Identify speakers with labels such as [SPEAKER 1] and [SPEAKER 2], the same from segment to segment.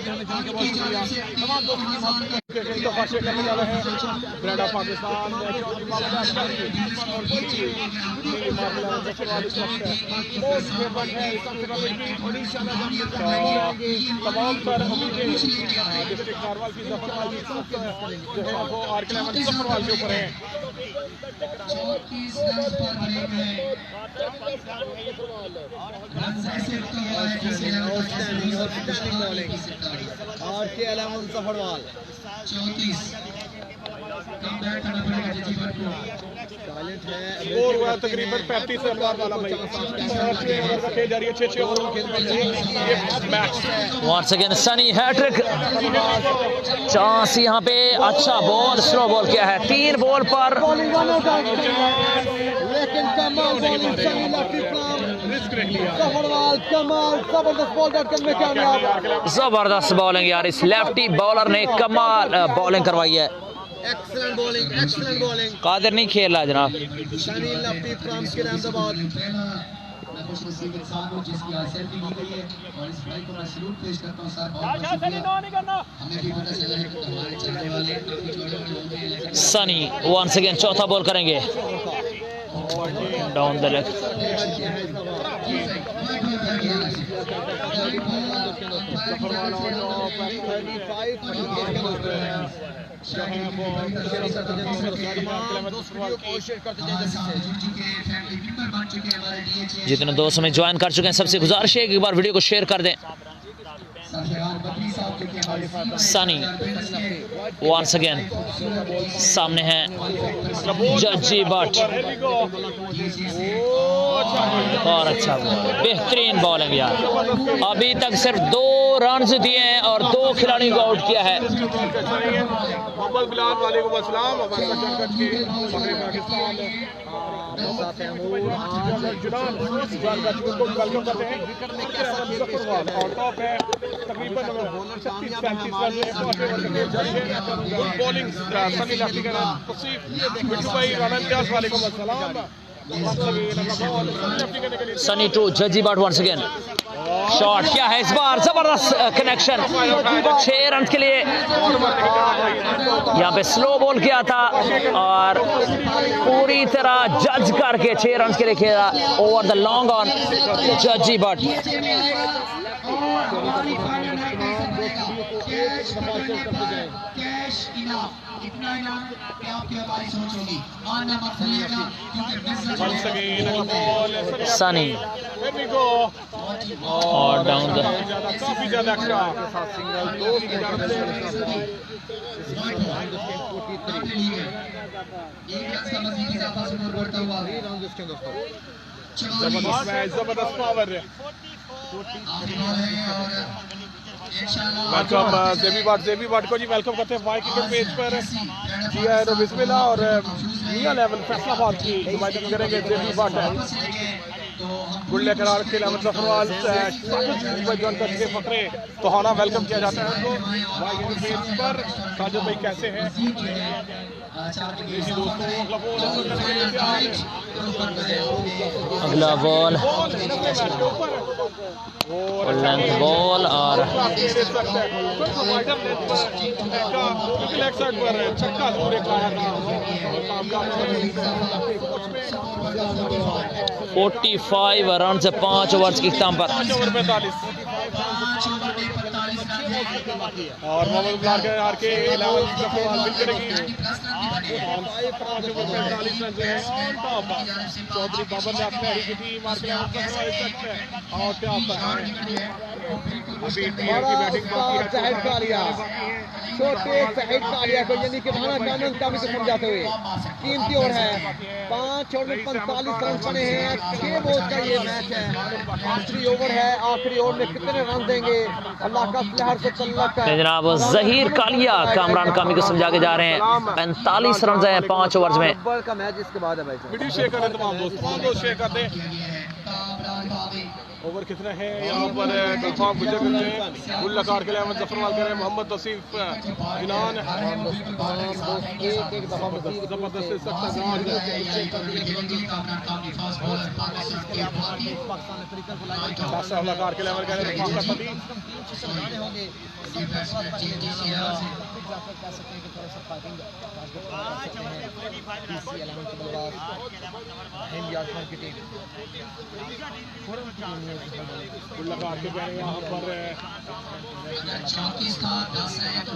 [SPEAKER 1] तमाम दोस्तों करने जा रहे हैं ब्रांड ऑफ पाकिस्तान तमाम तर उम्मीदें डिस्ट्रिक्ट नारवाल की जफरवाल जो है वो आर11 जफरवाल के ऊपर है।
[SPEAKER 2] आर11 जफरवाल 34
[SPEAKER 1] स्कोर हुआ तकरीबन 35 रन वाला भाई खेल जा रही है 6 over match.
[SPEAKER 3] Once again Sunny hattrick, chance यहाँ पे। अच्छा बॉल, स्लो बॉल किया है 3 बॉल पर।
[SPEAKER 2] लेकिन कमाल बॉलिंग सनी जफरवाल, कमाल जबरदस्त बॉल डॉट करने में कामयाब।
[SPEAKER 3] जबरदस्त बॉलिंग यार, इस लेफ्टी बॉलर ने कमाल बॉलिंग करवाई है।
[SPEAKER 2] Excellent bowling, excellent bowling.
[SPEAKER 3] Qadir नहीं खेल रहा जनाब।
[SPEAKER 2] सनी लेफ्टी फ्रॉम किरामदाबाद।
[SPEAKER 4] मैं खुश नसीब इंसान हूं जिसकी आज सेल्फी ली गई है और इस भाई को मैं सैल्यूट पेश करता हूं सर। बहुत शुक्रिया। हमें भी पता चला है कि हमारे चाहने वाले काफी जोड़े में होंगे लेकिन
[SPEAKER 3] सनी वंस अगेन चौथा बॉल करेंगे डाउन द लेग। जितने दोस्त हमें ज्वाइन कर चुके हैं सबसे गुजारिश है कि एक बार वीडियो को शेयर कर दें। सनी वंस अगेन सामने हैं जज्जी बट, और अच्छा बेहतरीन बॉलिंग यार। अभी तक सिर्फ 2 रन दिए हैं और 2 खिलाड़ियों को आउट किया है। सनी टू जज्जी बाट वंस अगेन। शॉट क्या है इस बार, जबरदस्त कनेक्शन 6 रन के लिए। यहाँ पे स्लो बॉल किया था और पूरी तरह जज करके 6 रन के लिए खेला over the long on Jajji but. Sunny और डाउन द
[SPEAKER 1] काफी ज्यादा जबरदस्त पावर है। वेलकम जेबी बाट को जी वेलकम करते हैं वाई क्रिकेट पेज पर। जी है तो बिस्मिल्लाह और मियां लेवल फैसलाबाद की नुमाइंदगी करेंगे जेबी बाट गुल्ले करार के अहमद जफरवाल ज्वाइन कर चुके फकरे तोहाना वेलकम किया जाता है उनको वाई क्रिकेट पेज पर। साजिद भाई कैसे हैं
[SPEAKER 3] अगला बॉल लेंथ बॉल और 45 रन से 5 ओवर की इख्तिताम पर।
[SPEAKER 1] और मोहम्मद बुलार के 11 विन करेगी। चौधरी बाबर ने अपने हरी की टीम मार के और क्या होता है अभी टीम की बैटिंग बाकी है।
[SPEAKER 2] छोटे शहीद कालिया को यानी कि महाना कानून कामी को समझाते हुए कीमती ओवर है। 5 ओवर में 45 रन बने हैं। 6 बॉल्स का ये मैच है। आखिरी ओवर है, आखिरी ओवर में कितने रन देंगे अल्लाह का लहर से तल्लक है।
[SPEAKER 3] जनाब जहीर कालिया कामरान कामी को समझा के जा रहे हैं। 45 रन हैं 5 ओवर्स में।
[SPEAKER 2] का मैच इसके बाद है भाई।
[SPEAKER 1] वीडियो शेयर करें तमाम दोस्त शेयर कर दें। ओवर कितने हैं यहाँ पर कंफर्म गुजर करते हैं गुल लकार के लिए अहमद जफरवाल करें मोहम्मद तसीफ जिनान जबरदस्त लकार के लिए अमर करें यहाँ पर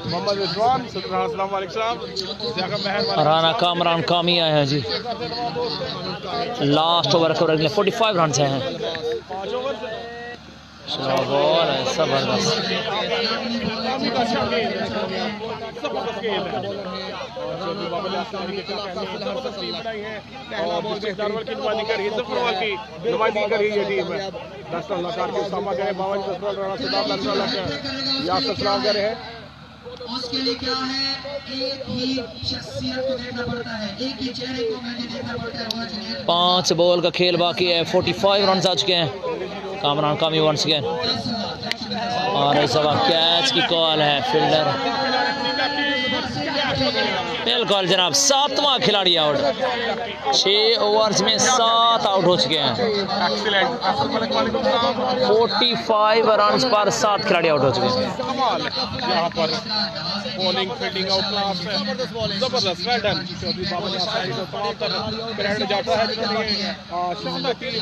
[SPEAKER 1] मोहम्मद रिजवान अस्सलाम वालेकुम
[SPEAKER 3] राना कामरान कामी आए हैं जी। लास्ट ओवर कवर के लिए 45 रन हैं। बॉल है जबरदस्त।
[SPEAKER 4] उसके लिए क्या है, एक ही शख्सियत को देखना पड़ता है, एक ही चेहरे को देखना पड़ता है।
[SPEAKER 3] 5 बॉल का खेल बाकी है। 45 रन आ चुके हैं। कामरान कामी वंस अगेन और इस वक्त कैच की कॉल है। फील्डर बिल्कुल जनाब 7वां खिलाड़ी आउट। 6 ओवर्स में 7 आउट हो चुके हैं। 45 रन पर 7 खिलाड़ी आउट हो चुके हैं।
[SPEAKER 1] यहाँ पर बॉलिंग फील्डिंग आउट क्लास है, जबरदस्त वेल डन। चौधरी बाबा ने ग्रैंड जाता है शानदार टीम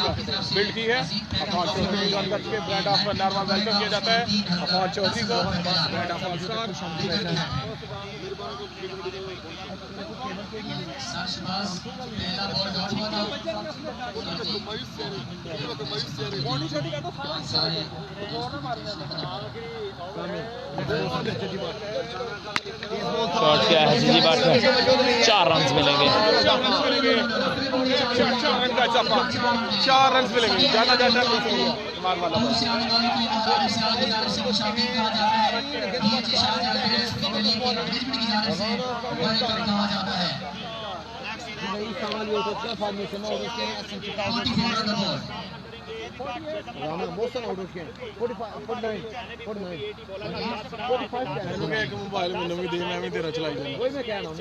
[SPEAKER 1] बिल्ड की है। अफान चौधरी रन करके ब्रांड ऑफ नॉर्मल वेलकम किया जाता है अफान चौधरी को। ब्रांड ऑफ ऑलस्टार
[SPEAKER 3] शॉट क्या है जी बात है। 4 रन मिलेंगे।
[SPEAKER 1] 4 रन मिलेंगे। ज्यादा ज्यादा मार वाला
[SPEAKER 2] सवाल ये होता है फॉर्मेशन और उसके राना मोशन आउट उसके 45
[SPEAKER 1] एक मोबाइल में नवी दे मैं भी तेरा चलाई जाऊं
[SPEAKER 2] वही मैं कह रहा हूं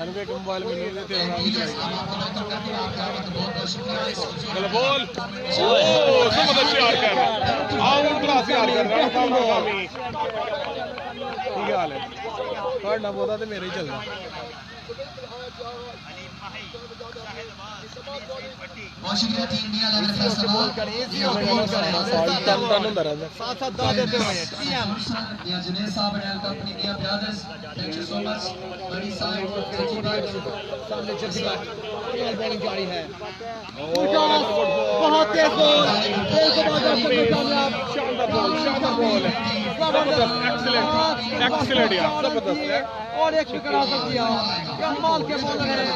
[SPEAKER 1] अरे एक मोबाइल में नवी दे तेरा नाम ही चलाई चलो बोल ओह जबरदस्त यार कर आउट क्लास यार कर रहा है ठीक हाल है पढ़ना बोला तो मेरे ही चलना
[SPEAKER 4] शुक्रिया टीम इंडिया लग रहा
[SPEAKER 2] साथ दा देते हुए
[SPEAKER 4] या जुनेद साहब and company India brothers thank you so much बड़ी साइड
[SPEAKER 2] सामने जल्दी बॉलिंग जारी है बहुत तेज बॉल
[SPEAKER 1] शानदार बॉल एक्सीलेंट यार जबरदस्त है
[SPEAKER 2] और एक विकेट हासिल किया कमाल के बॉलर हैं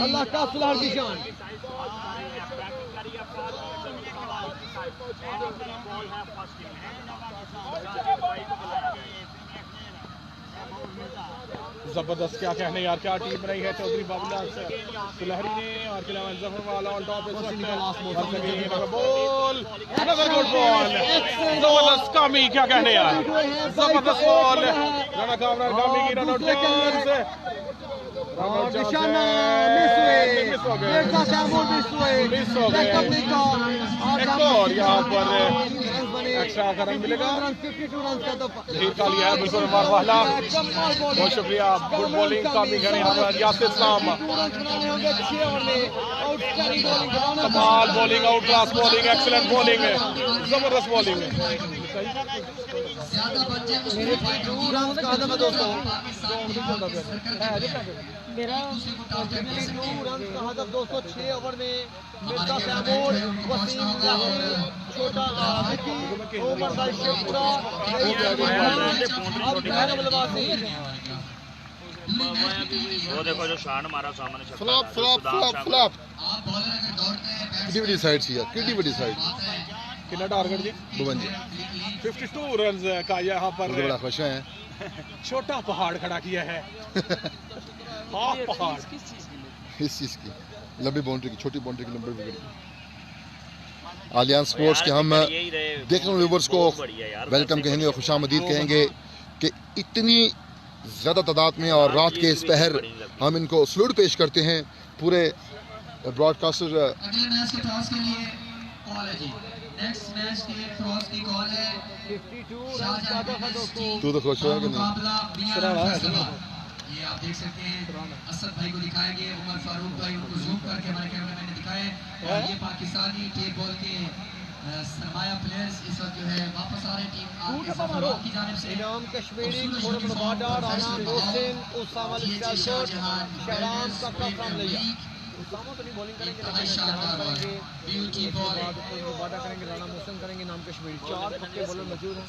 [SPEAKER 2] अल्लाह का सुलह की जान
[SPEAKER 1] जबरदस्त क्या कहने यार क्या टीम बनाई है चौधरी बाबूलाल से सुलहरी ने और के अलावा जफरवाला ऑन टॉप इस वक्त बॉल गुड बॉल जबरदस्त कामी क्या कहने यार जबरदस्त बॉल राना कामरान कामी की रन आउट से
[SPEAKER 2] निशाना मिस हुए मिस हो गए
[SPEAKER 1] एक और यहाँ पर एक्स्ट्रा का रन मिलेगा
[SPEAKER 2] 52 रन का तो
[SPEAKER 1] ढेर का लिया है बिल्कुल मार वाला बहुत शुक्रिया गुड बॉलिंग कामी करें यहाँ पर यासिर इस्लाम कमाल bowling out class bowling excellent bowling है जबरदस्त बॉलिंग है
[SPEAKER 2] मेरा 206 ओवर में मिर्जा तैमूर वसीम छोटा ओवर का पूरा
[SPEAKER 5] वो देखो जो शान मारा सामने
[SPEAKER 6] फ्लॉप कितनी बड़ी साइड सी है कितनी बड़ी साइड
[SPEAKER 1] कितना टारगेट जी 52 रन का यहाँ पर
[SPEAKER 6] बड़ा खुश है
[SPEAKER 1] छोटा पहाड़ खड़ा किया है हाफ पहाड़
[SPEAKER 6] इस चीज की लंबी बाउंड्री की छोटी बाउंड्री की लंबी विकेट की आलियान स्पोर्ट्स के हम देखने वाले व्यूअर्स को वेलकम कहेंगे और खुशामदीद कहेंगे कि इतनी ज़्यादा तादाद में और रात के इस पहर हम इनको सलूट पेश करते हैं पूरे ब्रॉडकास्टर।
[SPEAKER 4] अगले मैच के टॉस के लिए कॉल है जी। नेक्स्ट मैच के टॉस की कॉल है
[SPEAKER 2] 52
[SPEAKER 4] शाहजहां बिल्डर्स टीम
[SPEAKER 6] तू तो खुश होगा कि नहीं?
[SPEAKER 4] मुकाबला बीआर फैसलाबाद। ये आप देख सकते हैं असद भाई को दिखाया गया, उमर फारूक भाई उनको जूम करके हमारे कैमरामैन ने दिखाया है। और ये पाकिस्तानी टेप बॉल के सरमाया प्लेयर्स इस वक्त जो है वापस आ रहे हैं टीम आपके सफरवाद की जानिब से।
[SPEAKER 2] इनाम कश्मीरी खुरम रबाडा राना मोहसिन उसामा शहराम का कफराम लिया। उसामा तो नहीं बॉलिंग करेंगे लेकिन शहराम करेंगे,
[SPEAKER 4] ब्यूटी बॉल
[SPEAKER 2] रबाडा करेंगे, राना मोहसिन करेंगे, इनाम कश्मीरी। 4 पक्के बॉलर मौजूद हैं।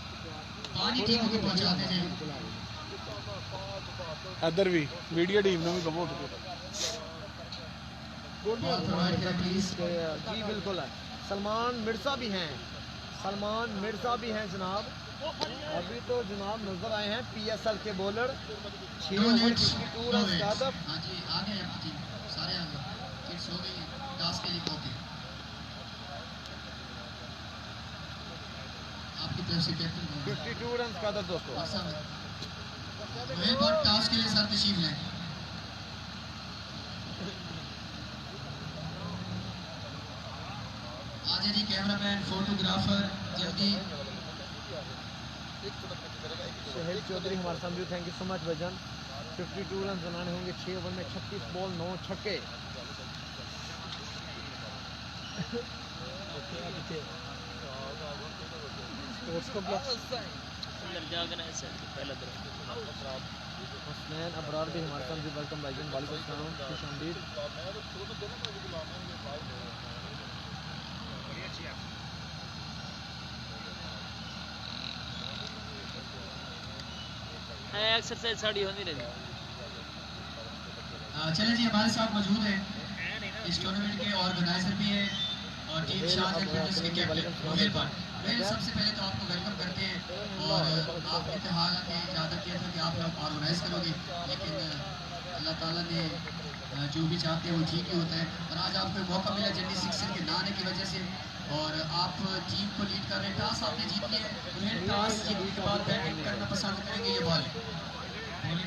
[SPEAKER 4] पानी टीम को पहुंचाते हैं।
[SPEAKER 1] इधर भी वीडियो टीम ने भी कबूल
[SPEAKER 4] बॉल प्रोवाइड करें प्लीज।
[SPEAKER 2] जी बिल्कुल है। सलमान मिर्जा भी हैं, सलमान मिर्जा भी हैं जनाब। अभी तो जनाब नजर आए हैं पीएसएल के बॉलर 6 ओवर 52 रन का हदफ।
[SPEAKER 4] हां जी आ गए अपनी टीम सारे आ गए, किड्स हो गई टास्क के लिए ओके। आपकी तरफ से कैप्टन
[SPEAKER 2] 52 रन का हदफ दोस्तों।
[SPEAKER 4] वहीं पर टास्क के लिए सर तशरीफ लें। आजा जी कैमरामैन फोटोग्राफर जल्दी।
[SPEAKER 2] शहीद चौधरी हमारे साथ मौजूद, thank you so much bhajan. 52 run बनाने होंगे 6 ओवर में, 36 बॉल 9 छक्के। हसनैन अबरार भी हमारे साथ मौजूद, वेलकम भाईजान, वालेकुम सलाम, खुशामदीद।
[SPEAKER 3] एक्सरसाइज साड़ी होनी रही।
[SPEAKER 4] चलें जी हमारे साथ मौजूद है इस टूर्नामेंट के ऑर्गेनाइजर भी है और टीम शाहजहां बिल्डर्स के कैप्टन रोहिल भट्ट। सबसे पहले तो आपको वेलकम करते हैं और आपने कहा कि इजाज़त दिया था कि आप लोग ऑर्गेनाइज करोगे, लेकिन अल्लाह ताला ने जो भी चाहते हैं वो ठीक ही होता है। और आज आपको मौका मिला जर्नी 6 के ना आने की वजह से और आप टीम को लीड कर रहे हैं। टॉस आपने जीत लिया है, टॉस जीतने के बाद बैटिंग करना पसंद करेंगे ये बॉलिंग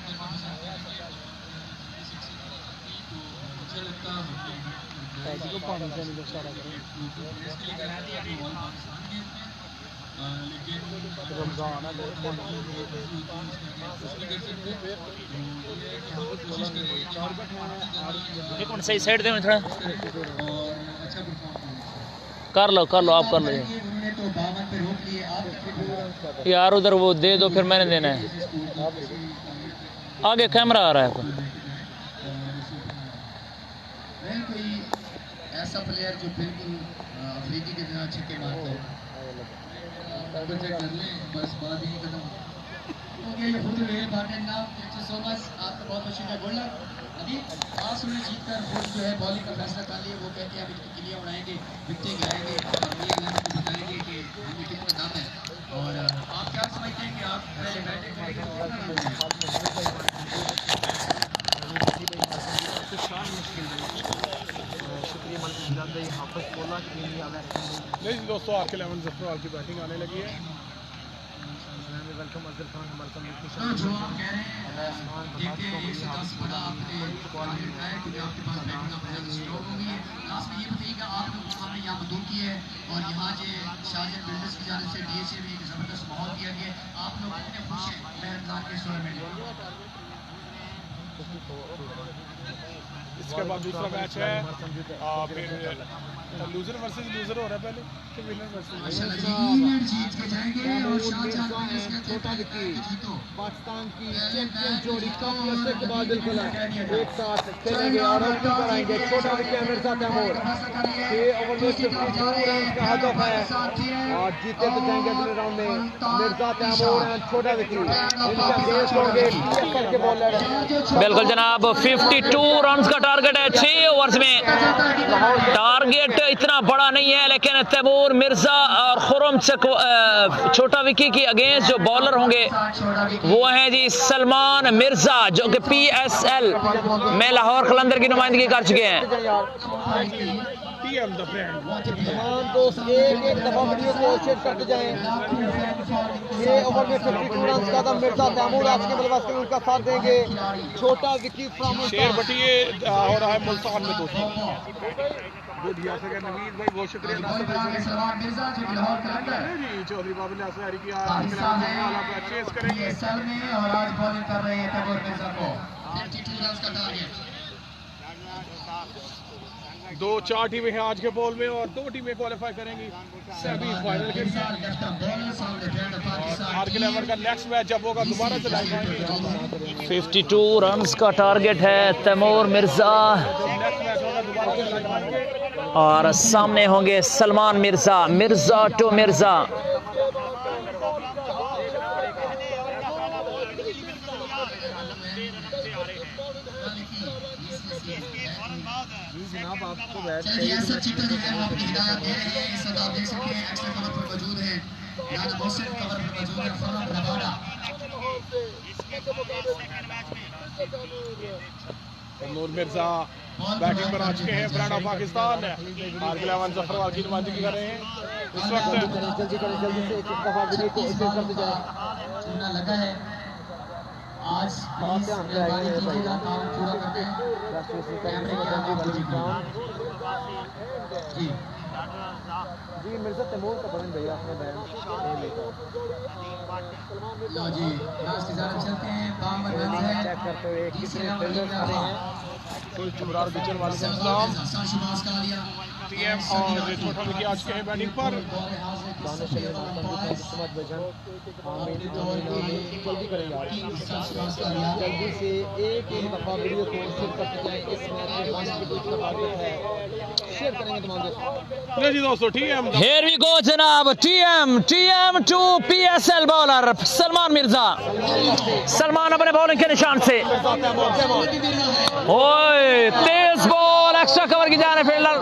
[SPEAKER 4] करना पसंद करेंगे? मुझे लगता है को पानी से नहीं सारा करें लेकिन रमजान है
[SPEAKER 3] एक मिनट सही साइड दे थोड़ा कर लो आप कर लो यार, उधर वो दे दो फिर मैंने देना है। आगे कैमरा आ रहा है
[SPEAKER 4] कोई ऐसा प्लेयर जो बिल्कुल अफ्रीकी की तरह छक्के मारता है, चेक कर लें बस बात ही खत्म हो गया। ये खुद रेल भाटे नाम, थैंक यू सो मच, आपका बहुत बहुत शुक्रिया। Good luck. अभी आज उन्हें जीत कर खुद जो है बॉलिंग का फैसला कर लिया। वो कहते हैं अब इनकी किलियाँ उड़ाएंगे, विकटें गिराएंगे और ये इलाके को बताएंगे कि हमें कितना दम है। और आप क्या समझते हैं कि आप पहले बैटिंग करेंगे तो कितना रन बनाएंगे?
[SPEAKER 2] शुक्रिया मलिक भाई, हाफिज बोला कि
[SPEAKER 1] नहीं दोस्तों, आपके 11 जफरवाल की बैटिंग आने लगी है।
[SPEAKER 2] वेलकम अजहर खान हमारे साथ।
[SPEAKER 4] तो जो आप कह रहे हैं देखिए 110 बड़ा आपने टारगेट है क्योंकि आपके पास बैटिंग का बहुत स्ट्रॉन्ग होगी। लास्ट में ये बताइएगा आप लोग को हमने यहाँ मंजूर की है और यहाँ जो शाहजहां बिल्डर्स की जानिब से डीएसए में एक ज़बरदस्त माहौल दिया गया है। आप लोग कितने खुश हैं मेहरबान के टूर्नामेंट में?
[SPEAKER 1] इसके बाद दूसरा मैच है फिर लूजर वर्सेस लूजर हो रहा है पहले, फिर विनर वर्सेस
[SPEAKER 4] माशाल्लाह जी इंग्लैंड जीत के जाएंगे और शाहजहां बिल्डर्स कहते हैं जीतो।
[SPEAKER 2] पाकिस्तान की चैंपियन जोड़ी काफी अरसे के बाद बिल्कुल एक साथ खेलेंगे और अपनी कराएंगे। छोटा विकेट मिर्जा तैमूर 6 ओवर में 52 रन का हदफ है और जीते तो जाएंगे अगले राउंड में। मिर्जा तैमूर एंड छोटा विकेट इनका बेस होंगे पीएसएल के बॉलर।
[SPEAKER 3] बिल्कुल जनाब, 52 रन का टारगेट है 6 ओवर्स में। टारगेट इतना बड़ा नहीं है लेकिन तैमूर, मिर्जा और खुरम से छोटा विकी की अगेंस्ट जो बॉलर होंगे वो हैं जी सलमान मिर्जा, जो कि PSL में लाहौर कलंदर की नुमाइंदगी कर चुके हैं।
[SPEAKER 1] TM the brand.
[SPEAKER 2] तमाम दोस्त एक एक दफा वीडियो को शेयर करते जाएं। 6 ओवर में 52 रन का था मिर्जा तैमूर आज के बल्लेबाज के उनका साथ देंगे। छोटा विकी फ्रॉम
[SPEAKER 1] शेर बटिए हो रहा है मुल्तान में दोस्तों। गुड या सके नवीद भाई बहुत शुक्रिया
[SPEAKER 4] सलमान मिर्जा जो लाहौर कलंदर
[SPEAKER 1] जी चौधरी बाबुल असहरी की
[SPEAKER 4] हिस्सा में
[SPEAKER 1] चेस करेंगे
[SPEAKER 4] ESL में और आज बॉलिंग कर रहे हैं तैमूर मिर्जा को 52 रन का टारगेट।
[SPEAKER 1] 2-4 टीमें हैं आज के बॉल में और 2 टीमें क्वालिफाई करेंगी सेमीफाइनल के लिए। आर के लेवल का नेक्स्ट मैच जब होगा दोबारा से लाइव आएंगे।
[SPEAKER 3] 52 रन्स का टारगेट है तैमूर मिर्जा
[SPEAKER 1] नेक्स्ट मैच होगा दोबारा से लाइव आएंगे।
[SPEAKER 3] और सामने होंगे सलमान मिर्जा। मिर्जा टू मिर्जा।
[SPEAKER 4] चलिए असद चिट्टू जी को अपनी हिदायत दे रहे हैं। इस वक्त आप देख सकते हैं एक्स्ट्रा कवर पर मौजूद है यानी मोहसिन कवर पर मौजूद है फरहान रबाड़ा।
[SPEAKER 1] तैमूर मिर्जा बैटिंग पर आ चुके हैं। ब्रांड ऑफ पाकिस्तान आर के लेवल जफरवाल की नुमाइंदगी कर रहे हैं इस वक्त।
[SPEAKER 2] जल्दी से एक दफा वीडियो को शेयर करते जाएं।
[SPEAKER 4] चूना लगा है आज प्लीज मेहरबानी कीजिएगा काम पूरा करते हैं। कैमरे की आप दीजिए
[SPEAKER 2] जी मिर्जा तैमूर का बड़न भैया अपने बैंड
[SPEAKER 4] लो जी लास्ट की तरफ चलते हैं। 52 रन है।
[SPEAKER 2] चेक करते हुए
[SPEAKER 4] तीसरे
[SPEAKER 2] कितने
[SPEAKER 4] ओवर
[SPEAKER 2] फील्डर्स आ रहे हैं।
[SPEAKER 1] कोई चुमरार बिचर वाले सलाम
[SPEAKER 4] शाहबाज का लिया
[SPEAKER 1] टीएम और छोटा विकी आज के हैं बैटिंग पर।
[SPEAKER 2] दानिश अली मोहम्मद बजन हामिद जल्दी करेंगे जल्दी से एक दफा वीडियो को शेयर करते जाएं। इस मैच में 1 की बीच का टारगेट है। शेयर करेंगे तमाम दोस्त।
[SPEAKER 1] ले जी दोस्तों टीएम
[SPEAKER 3] Here we go जनाब। TM to PSL bowler Salman Mirza. Salman अपने बॉलिंग के निशान से ओए तेज बॉल एक्स्ट्रा कवर की जाने फील्डर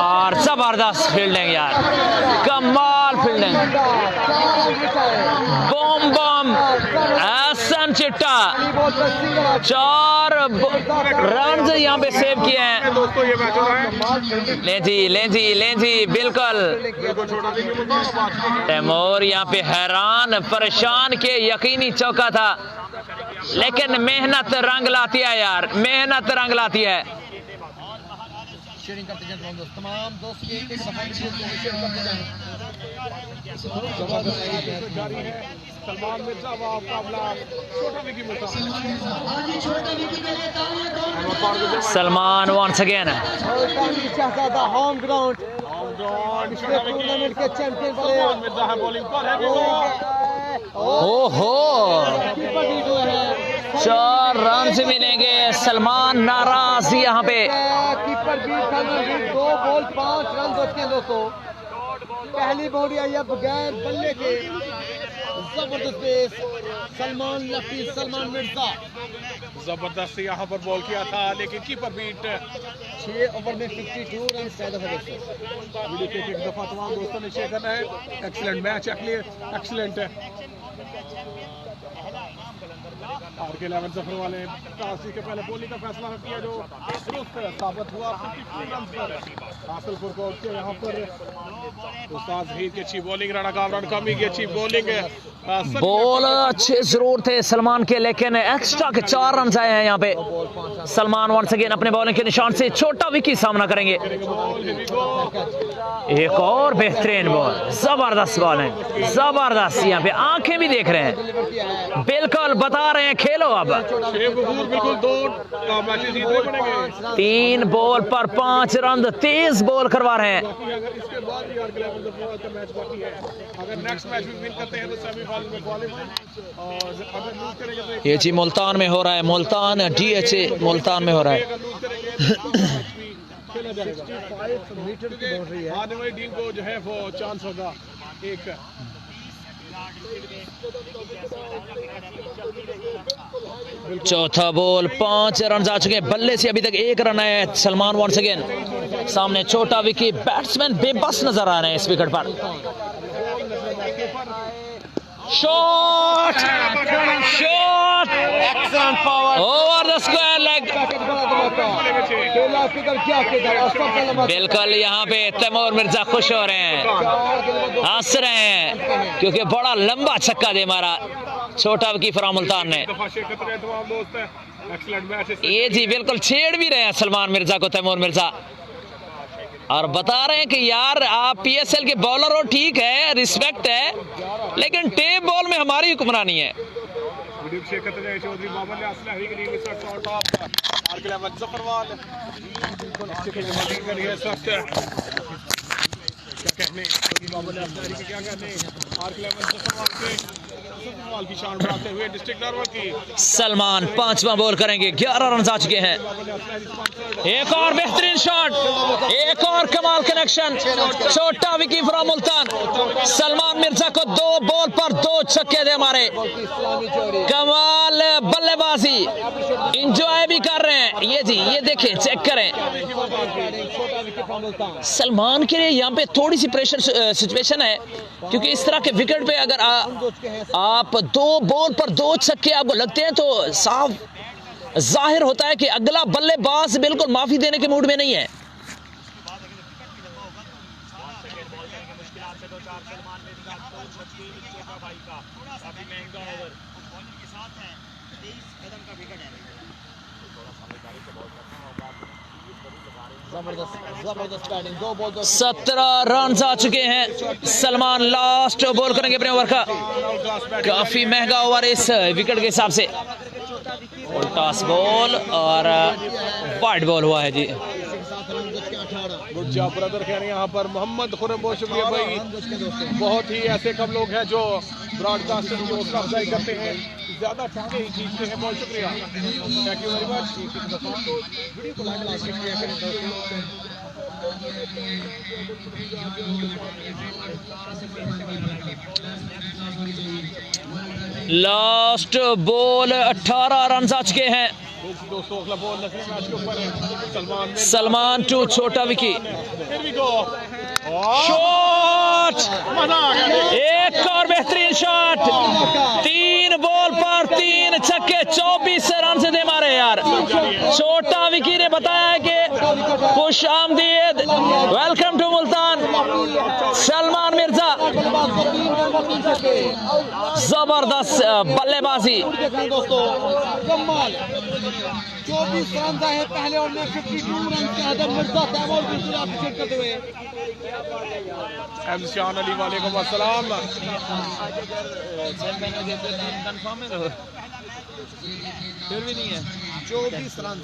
[SPEAKER 3] और जबरदस्त फील्डिंग यार कमाल फील्डिंग बम बम एहसन चिट्टा 4 रन यहाँ पे सेव किए हैं।
[SPEAKER 1] दोस्तों ये मैच हो रहा है
[SPEAKER 3] लें जी बिल्कुल। तैमूर यहाँ पे हैरान परेशान के यकीनी चौका था लेकिन मेहनत रंग लाती है यार मेहनत रंग लाती है।
[SPEAKER 2] शेयरिंग करते जाएं तमाम दोस्त। तमाम दोस्त एक दफा वीडियो को शेयर करते जाएं।
[SPEAKER 1] जारी है सलमान मिर्जा का मुकाबला छोटा विकी मिर्जा।
[SPEAKER 3] सलमान वंस अगेन
[SPEAKER 2] शहजादा होम ग्राउंड पिछले टूर्नामेंट के चैंपियन प्लेयर
[SPEAKER 1] मिर्जा है बॉलिंग पर है
[SPEAKER 3] ओहो 4 रन मिलेंगे। सलमान नाराज यहाँ पे।
[SPEAKER 2] कीपर भी 2 बॉल 5 रन बचते हैं दोस्तों। पहली बॉडी आई है बगैर बल्ले के जबरदस्त पेस सलमान मिर्जा
[SPEAKER 1] जबरदस्त यहाँ पर बॉल किया था लेकिन कीपर बीट
[SPEAKER 2] 6 ओवर में 52 रन पैदा हो गए।
[SPEAKER 1] वीडियो के एक दफा तमाम दोस्तों ने शेयर करना है। एक्सीलेंट मैच एक्सीलेंट है। आर के 11 जफर वाले टॉस के पहले बॉलिंग का फैसला किया जो दुरुस्त साबित हुआ। 52 रन पर हासिलपुर को यहाँ पर उस्ताद जहीर की अच्छी बॉलिंग राणा कामरान कमी की अच्छी बॉलिंग
[SPEAKER 3] बॉल अच्छे जरूर थे सलमान के लेकिन एक्स्ट्रा के 4 रन आए हैं यहाँ पे। सलमान वंस अगेन अपने बॉलिंग के निशान से छोटा विकी सामना करेंगे। एक और बेहतरीन बॉल जबरदस्त बॉल है जबरदस्त। यहाँ पे आंखें भी देख रहे हैं बिल्कुल बता रहे हैं खेलो अब।
[SPEAKER 1] बिल्कुल 2 मैचेस जीतने पड़ेंगे।
[SPEAKER 3] 3 बॉल पर 5 रन तेज बॉल करवा रहे हैं।
[SPEAKER 1] इसके बाद ही आर के 11 का मैच बाकी है। अगर नेक्स्ट मैच भी विन करते हैं तो सेमीफाइनल में क्वालीफाई और अगर लूज करेंगे तो
[SPEAKER 3] ये जी मुल्तान में हो रहा है। मुल्तान DHA मुल्तान में हो रहा है।
[SPEAKER 2] मीटर की बाउंड्री है।
[SPEAKER 1] आने वाली टीम को जो है वो चांस होगा एक
[SPEAKER 3] चौथा बॉल 5 रन आ चुके हैं। बल्ले से अभी तक 1 रन है। सलमान वंस अगेन सामने छोटा विकी बैट्समैन बेबस नजर आ रहे हैं इस विकेट पर। Shot over the square leg. बिल्कुल यहाँ पे तैमूर मिर्जा खुश हो रहे हैं, हंस रहे हैं, क्योंकि बड़ा लंबा छक्का दे मारा छोटा वकीफ फराम मुल्तान ने। ये जी बिल्कुल छेड़ भी रहे हैं सलमान मिर्जा को तैमूर मिर्जा, और बता रहे हैं कि यार आप PSL के बॉलर हो, ठीक है, रिस्पेक्ट है, लेकिन टेप बॉल में हमारी हुक्मरानी है। सलमान 5वां बॉल करेंगे, 11 रन आ चुके हैं। एक और बेहतरीन शॉट, एक और कमाल कनेक्शन, छोटा विकी फ्रॉम मुल्तान। सलमान मिर्जा को 2 बॉल पर 2 छक्के दे मारे, कमाल बल्लेबाजी, इंजॉय भी कर रहे हैं। ये जी ये देखें, चेक करें, सलमान के लिए यहाँ पे थोड़ी सी प्रेशर सिचुएशन है, क्योंकि इस तरह के विकेट पे अगर आप 2 बॉल पर 2 छक्के आपको लगते हैं तो साफ जाहिर होता है कि अगला बल्लेबाज बिल्कुल माफी देने के मूड में नहीं है।
[SPEAKER 2] जबरदस्त बैटिंग, 2 बॉल
[SPEAKER 3] 17 रन आ चुके हैं। सलमान लास्ट बॉल करेंगे अपने ओवर का, काफी महंगा ओवर इस विकेट के हिसाब से। टॉस बॉल और वाइड बॉल हुआ है जी।
[SPEAKER 1] गुड जॉब ब्रदर कह रहे हैं यहाँ पर मोहम्मद खुरम, बहुत शुक्रिया भाई। बहुत ही ऐसे कम लोग हैं जो ब्रॉडकास्टर की हौसला अफजाई करते हैं, ज्यादा ठंडे ही जीतते हैं। बहुत शुक्रिया, thank you very much. Video को लाइक शेयर करें दोस्तों।
[SPEAKER 3] लास्ट बॉल 18 रन आ चुके हैं।
[SPEAKER 1] दोस्तों अगला बॉल मैच के ऊपर है।
[SPEAKER 3] सलमान टू छोटा विकी, शॉट, एक और बेहतरीन शॉट, 3 बॉल पर 3 छक्के, 24 रन से दे मारे यार। छोटा विकी ने बताया कि खुश आमदीद, वेलकम टू मुल्तान सलमान मिर्जा। जबरदस्त बल्लेबाजी
[SPEAKER 2] दोस्तों, कमाल 24 रन है पहले और में 52 रन के आदम मिर्जा तैमूर बिल्कुल अप्रिशिएट करते हुए।
[SPEAKER 1] शान अली वालेकुम अस्सलाम।
[SPEAKER 2] फिर भी नहीं है 24 रन।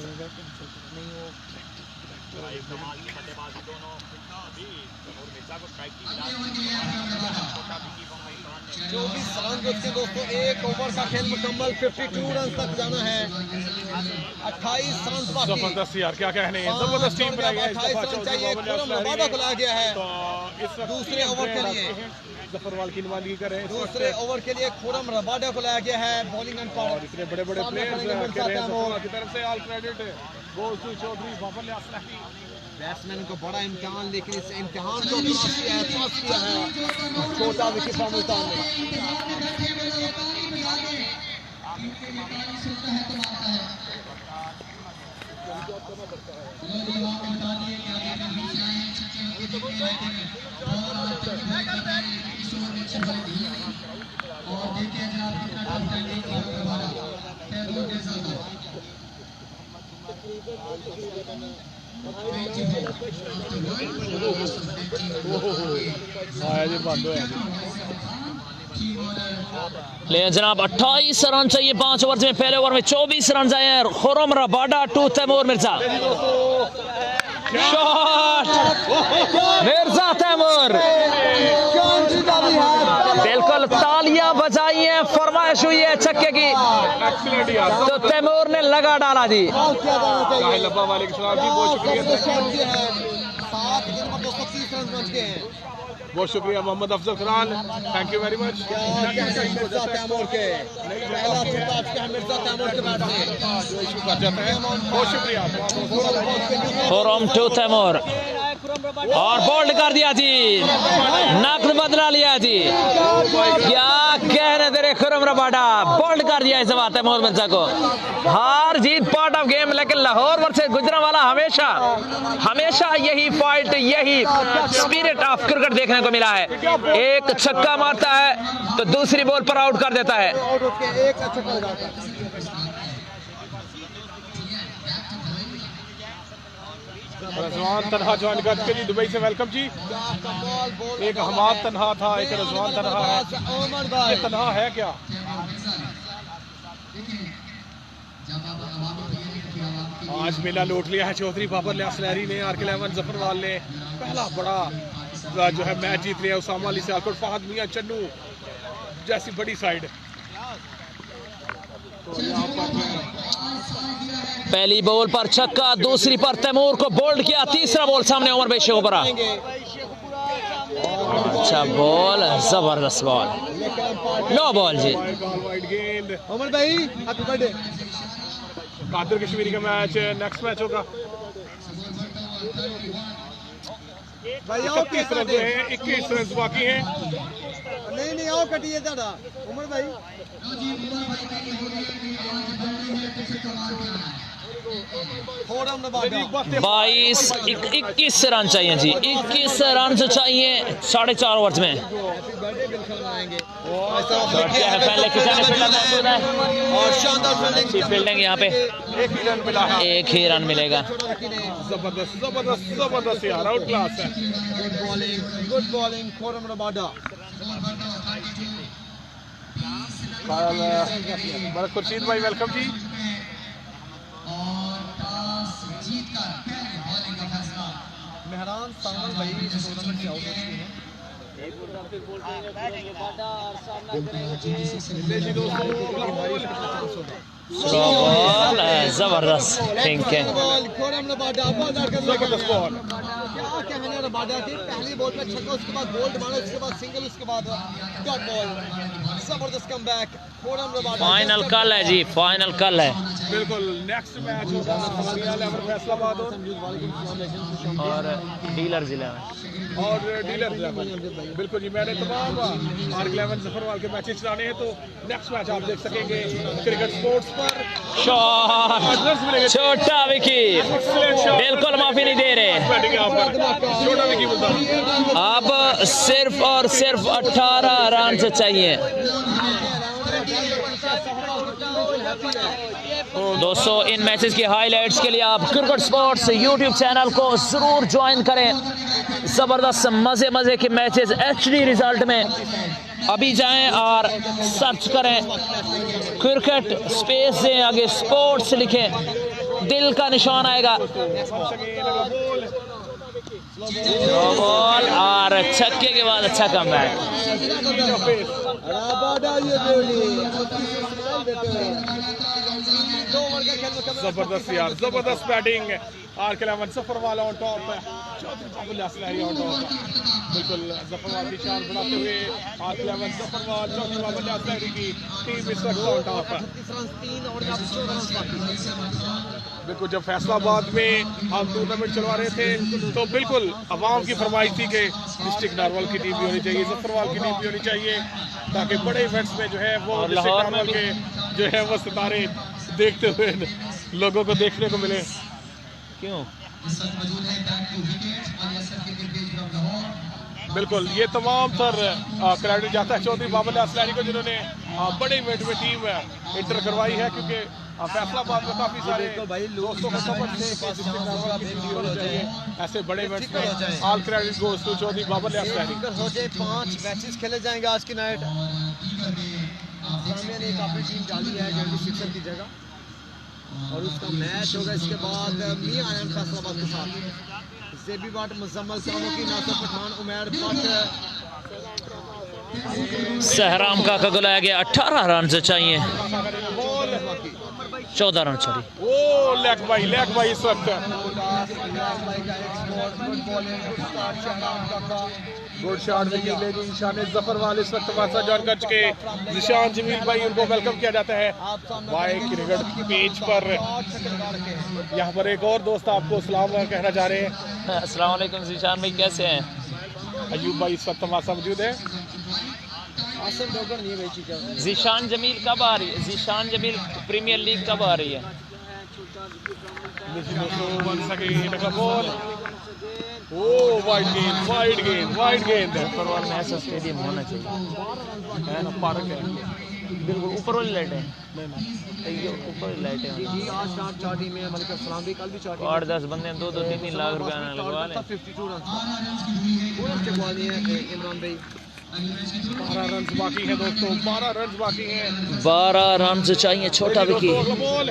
[SPEAKER 2] 24 रन के दोस्तों, 1 ओवर का खेल मुकम्मल, 52 रन तक जाना है, 28 रन बाकी।
[SPEAKER 1] जबरदस्त यार, क्या कहने हैं, जबरदस्त टीम बनाई है।
[SPEAKER 2] 28 रन चाहिए, खुरम रबाडा को लाया गया है
[SPEAKER 1] तो इस वक्त
[SPEAKER 2] दूसरे ओवर के लिए।
[SPEAKER 1] जफरवाल की नुमाइंदगी कर रहे हैं
[SPEAKER 2] दूसरे ओवर के लिए खुरम रबाडा को लाया गया है बॉलिंग एंड
[SPEAKER 1] और इतने बड़े बड़े प्लेयर्स की तरफ से all credit goes to Chaudhry Babar असलही।
[SPEAKER 2] बैट्समैन को बड़ा इम्तिहान, लेकिन इस इम्तिहान को एहसास किया है छोटा विकी फ्रॉम मुल्तान ने।
[SPEAKER 3] ले जनाब 28 रन चाहिए 5 ओवर में। पहले ओवर में 24 रन आए हैं। Khurram Rabada to Taimur Mirza, shot, Mirza Taimur, बिल्कुल तालियां बजाई हैं, फरमाइश हुई है छक्के की, तो तैमूर ने लगा डाला जी।
[SPEAKER 1] बहुत शुक्रिया Mohammad Afzal Khan, thank you very much. बहुत शुक्रिया।
[SPEAKER 3] खुरम टू तैमूर, और बोल्ड कर दिया जी, नकद बदला लिया जी। क्या कहने तेरे खुरम रबाडा। बाटा बोल्ड कर दिया इस बात है मोहम्मद मिर्जा को। हार जीत पार्ट ऑफ गेम, लेकिन लाहौर वर्सेस गुजरांवाला हमेशा यही फाइट, यही स्पिरिट ऑफ क्रिकेट देखने को मिला है। एक छक्का मारता है तो दूसरी बॉल पर आउट कर देता है।
[SPEAKER 1] रजवान तनहा ज्वाइन कर चुके जी दुबई से, वेलकम जी। एक हमाद तनहा था, एक रजवान तनहा है। ये तनहा है क्या? आज मेला लौट लिया है चौधरी बाबर लियास लहरी ने, RK11 जफरवाल ने पहला बड़ा जो है मैच जीत लिया। उसामा अली सियालकोट, फहद मियां चन्नू जैसी बड़ी साइड। तो यहाँ पर
[SPEAKER 3] पहली बॉल पर छक्का, दूसरी पर तैमूर को बोल्ड किया, तीसरा बॉल सामने उमर भाई शेखुपुरा। अच्छा बॉल, जबरदस्त बॉल, लो बॉल जी।
[SPEAKER 1] गेंद
[SPEAKER 2] उमर भाई हैप्पी बर्थडे।
[SPEAKER 1] कादिर कश्मीरी का मैच नेक्स्ट मैच होगा। 31 रन जो है, 21 रन बाकी हैं।
[SPEAKER 2] नहीं आओ कटिए दादा उमर भाई।
[SPEAKER 3] 21 रन चाहिए जी, 21 रन चाहिए 4.5 ओवर्स में।
[SPEAKER 2] और शानदार
[SPEAKER 3] फील्डिंग यहाँ पे
[SPEAKER 1] एक ही रन मिला है,
[SPEAKER 3] एक ही रन मिलेगा।
[SPEAKER 1] जबरदस्त जबरदस्त जबरदस्त यार, आउट क्लास है।
[SPEAKER 2] Good bowling Khurram Rabada.
[SPEAKER 1] बरक खुर्शीद भाई वेलकम जी।
[SPEAKER 2] मेहरान सावल भाई टूर्नामेंट से आउट हो चुके हैं।
[SPEAKER 3] स्लो बॉल, जबरदस्त थिंक है।
[SPEAKER 1] जबरदस्त बॉल।
[SPEAKER 2] क्या कहने रबाडा की पहली बॉल पे छक्का, उसके बाद बोल्ड मारा, उसके बाद सिंगल, उसके बाद डॉट बॉल। जबरदस्त कमबैक खोरम रबाडा।
[SPEAKER 3] फाइनल कल है जी, फाइनल कल है।
[SPEAKER 1] बिल्कुल नेक्स्ट मैच होगा फैसलाबाद
[SPEAKER 3] और डीलर जिला में
[SPEAKER 1] और डीलर जिला में। बिल्कुल जी, मैंने तमाम RK11 जफरवाल के मैचेस चलाने हैं, तो नेक्स्ट मैच आप देख सकेंगे क्रिकेट स्पोर्ट्स पर।
[SPEAKER 3] शॉट, छोटा विकी, बिल्कुल माफी नहीं दे रहे।
[SPEAKER 1] छोटा विकी बोलता
[SPEAKER 3] अब सिर्फ और सिर्फ 18 रन चाहिए। दोस्तों इन मैचेस की हाइलाइट्स के लिए आप क्रिकेट स्पोर्ट्स यूट्यूब चैनल को जरूर ज्वाइन करें। जबरदस्त मजे मजे के मैचेस HD रिजल्ट में अभी जाएं और सर्च करें क्रिकेट स्पेस से आगे स्पोर्ट्स लिखें, दिल का निशान आएगा। बॉल और छक्के के बाद अच्छा कमबैक।
[SPEAKER 1] जबरदस्त यार, जबरदस्त batting. RK11 Zafarwal on top है, चौधरी बाबर लियास लहरी ऑन टॉप है। बिल्कुल जफरवाल की शान बढ़ाते हुए RK11 जफरवाल, चौधरी बाबर लियास लहरी की टीम इस वक्त ऑन टॉप है। बिल्कुल जब फैसलाबाद में हम टूर्नामेंट चलवा रहे थे तो बिल्कुल अवाम की फरमाइश थी कि डिस्ट्रिक्ट नारवल की टीम भी होनी चाहिए, जफरवाल की टीम भी होनी चाहिए, ताकि बड़े इवेंट्स में जो है वो डिस्ट्रिक्ट नारवल के जो है वो सितारे देखते हुए लोगों को देखने को मिले।
[SPEAKER 3] क्यों?
[SPEAKER 1] बिल्कुल ये तमाम सर क्रेडिट जाता है चौधरी बाबर लियास लहरी को, जिन्होंने बड़े इवेंट में टीम इंटर करवाई है, क्योंकि फैसलाबाद में काफी सारे दोस्तों को समझ थे कि डिस्ट्रिक्ट नारवल की टीम होनी चाहिए ऐसे बड़े इवेंट्स में। All credit goes to Chaudhry Babar लियास लहरी।
[SPEAKER 2] 5 मैचेस खेले जाएंगे आज की नाइट। जामिया ने काफी टीम डाली है जल्दी शिक्षक की जगह, और उसका मैच होगा इसके बाद मियां आयन फैसलाबाद के साथ। जेबी बाट, मुजम्मल कामोकी, नासिर पठान, उमैर भट्ट।
[SPEAKER 3] सहराम का बुलाया गया, 18 रन चाहिए, 14 रन सॉरी।
[SPEAKER 1] ओ लेग बाई इस वक्त गुड शॉट विकेट ले गई शान जफरवाल। इस वक्त हमारे साथ ज्वाइन कर चुके निशान जमील भाई, उनको वेलकम किया जाता है भाई क्रिकेट पेज पर। यहाँ पर एक और दोस्त आपको सलाम कहना चाह रहे हैं।
[SPEAKER 3] अस्सलाम वालेकुम निशान भाई, कैसे हैं?
[SPEAKER 1] अयूब भाई इस वक्त हमारे साथ मौजूद है।
[SPEAKER 2] आसम डोगर नहीं है भाई चीज़
[SPEAKER 3] जीशान जमील कब आ रही है? जीशान जमील प्रीमियर लीग कब आ रही है?
[SPEAKER 1] once again a ball. Oh, wide गेंद
[SPEAKER 3] फुटबॉल में ऐसा स्टेडियम होना चाहिए
[SPEAKER 1] है ना, पार्क है
[SPEAKER 3] बिल्कुल ऊपर वाली लाइटें ये ऊपर वाली लाइटें
[SPEAKER 2] जी आज रात चाटी में मलिक सलाम भी कल भी चाटी
[SPEAKER 3] 8-10 बंदे 2-3 लाख रुपया लगवा लें
[SPEAKER 2] 52 रन पूरा चकवा दिए इमरान भाई
[SPEAKER 1] 12 रन बाकी हैं दोस्तों, 12 रन बाकी हैं।
[SPEAKER 3] 12 रन चाहिए छोटा विकी
[SPEAKER 1] बॉल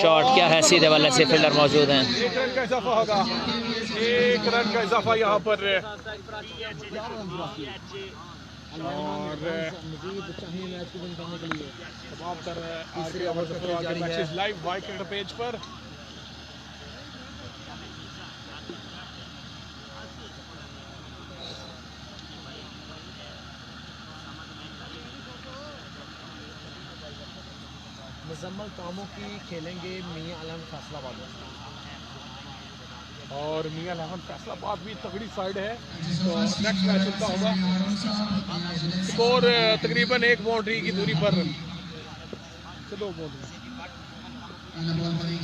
[SPEAKER 3] शॉट क्या है सीधे वाले से फील्डर मौजूद हैं
[SPEAKER 1] 1 रन का इजाफा होगा, 1 रन का इजाफा यहाँ पर। और
[SPEAKER 2] मजीद चाहिए मैच को विन करने के लिए
[SPEAKER 1] तमाम तर आखिरी ओवर के matches live Y cricket page पर।
[SPEAKER 2] मुजम्मल कामों की खेलेंगे मियां आलम फैसलाबाद
[SPEAKER 1] और मियां इलेवन फैसलाबाद भी तगड़ी साइड है, तो नेक्स्ट मैच उनका होगा। स्कोर तकरीबन 1 बाउंड्री की दूरी पर, 2 बाउंड्री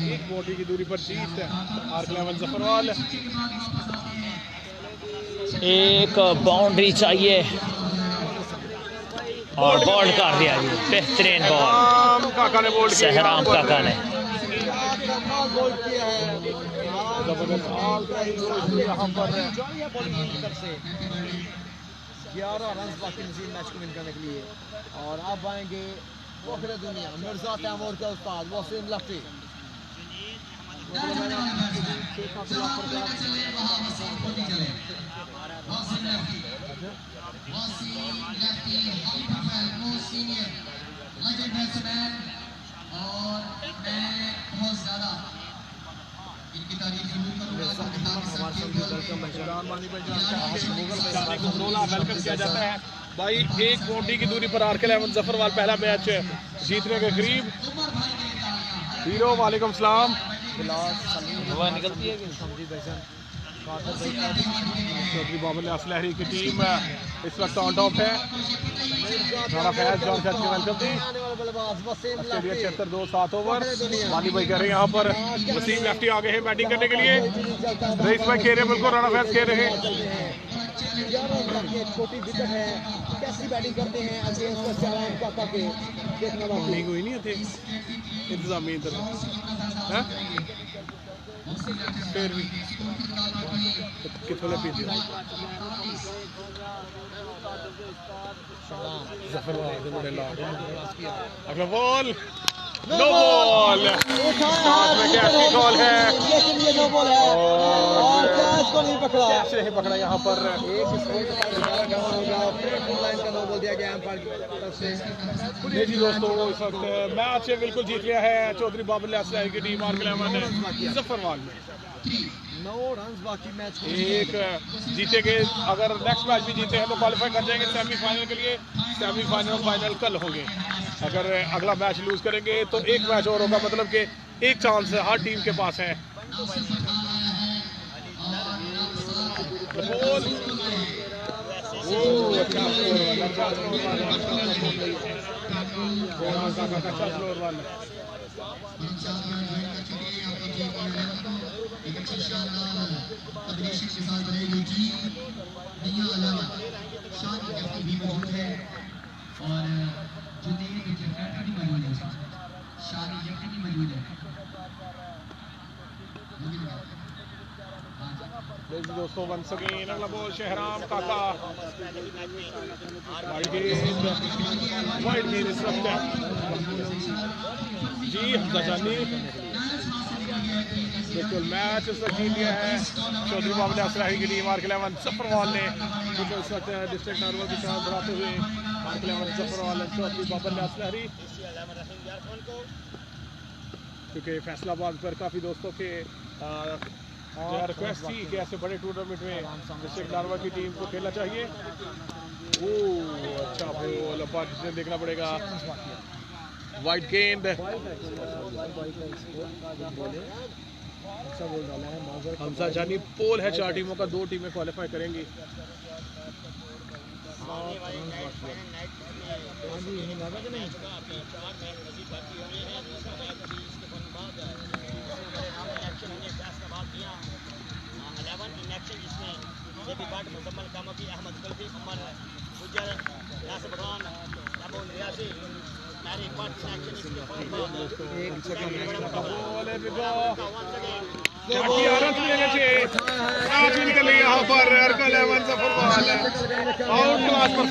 [SPEAKER 1] 1 बाउंड्री की दूरी पर जीत आर11 जफरवाल।
[SPEAKER 3] एक बाउंड्री चाहिए और बॉल कर दिया जी, बेहतरीन बॉल
[SPEAKER 1] काका ने बोल्ड किया,
[SPEAKER 3] सहराम काका ने
[SPEAKER 2] गोल किया है
[SPEAKER 1] जबरदस्त यहाँ पर
[SPEAKER 2] 11 रन बाकी नसीब मैच को विन करने के लिए। और अब आएंगे वफर दुनिया मिर्जा तैमूर के उस्ताद वसीम लफ्टी।
[SPEAKER 4] और मैं बहुत ज़्यादा इनकी तारीफ जरूर करूँगा।
[SPEAKER 1] वेलकम किया जाता है भाई। 1 बाउंड्री की दूरी पर आर11 जफरवाल पहला मैच जीतने के करीब। हीरो वालेकुम सलाम।
[SPEAKER 3] हवा निकलती है
[SPEAKER 1] चौधरी बाबर असलहरी की टीम इस वक्त ऑन टॉप है। राणा फैज जॉन फैज की वेलकम थी। Australia 76 2 7 over. वाली भाई कह रहे हैं यहाँ पर वसीम लेफ्टी आगे हैं बैटिंग करने के लिए। रईस भाई खेल रहे हैं, बिल्कुल राणा फैज खेल रहे हैं।
[SPEAKER 2] छोटी विकेट है, कैसी बैटिंग करते हैं अगेंस्ट सहराम काका के, देखना बाकी
[SPEAKER 1] हुई नहीं थे इंतजामी इधर हैं फिर भी कितने पीछे अगला बॉल नो बॉल कैसी बॉल है,
[SPEAKER 2] लेकिन ये नो बॉल है और कैच को नहीं पकड़ा,
[SPEAKER 1] कैसे नहीं पकड़ा यहाँ पर।
[SPEAKER 2] एक स्कोर लाइन का नो बॉल दिया गया अंपायर की तरफ से।
[SPEAKER 1] जी दोस्तों इस वक्त मैच बिल्कुल जीत लिया है चौधरी बाबर असलहरी की टीम आर11 जफरवाल में।
[SPEAKER 2] 9 रन बाकी मैच को।
[SPEAKER 1] एक जीतेंगे, अगर नेक्स्ट मैच भी जीते हैं तो क्वालिफाई कर जाएंगे सेमीफाइनल के लिए। सेमीफाइनल और फाइनल कल होंगे। अगर अगला मैच लूज करेंगे तो एक मैच और होगा, मतलब कि एक चांस हर टीम के पास है। दोस्तों वंस अगेन अगला बॉल शहराम काका वाइड गेंद इस वक्त जी हमजा जानी बिल्कुल मैच इस वक्त जीत लिया है चौधरी बाबर असलहरी की टीम आर11 जफरवाल ने। बिल्कुल इस वक्त डिस्ट्रिक्ट नॉर्मल की शान बढ़ाते हुए आर11 जफरवाल चौधरी बाबर असलहरी, क्योंकि फैसलाबाद पर काफ़ी दोस्तों के रिक्वेस्ट थी कि ऐसे बड़े टूर्नामेंट में डिस्ट्रिक्ट नॉर्मल की टीम को खेलना चाहिए। अच्छा बॉल पार्टिशन देखना पड़ेगा। वाइड गेंद हमजा जानी पोल है, 4 टीमों का 2 टीमें क्वालिफाई करेंगी।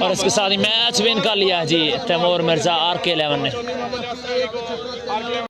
[SPEAKER 3] और इसके साथ ही मैच विन कर लिया जी तैमूर मिर्जा RK11 ने।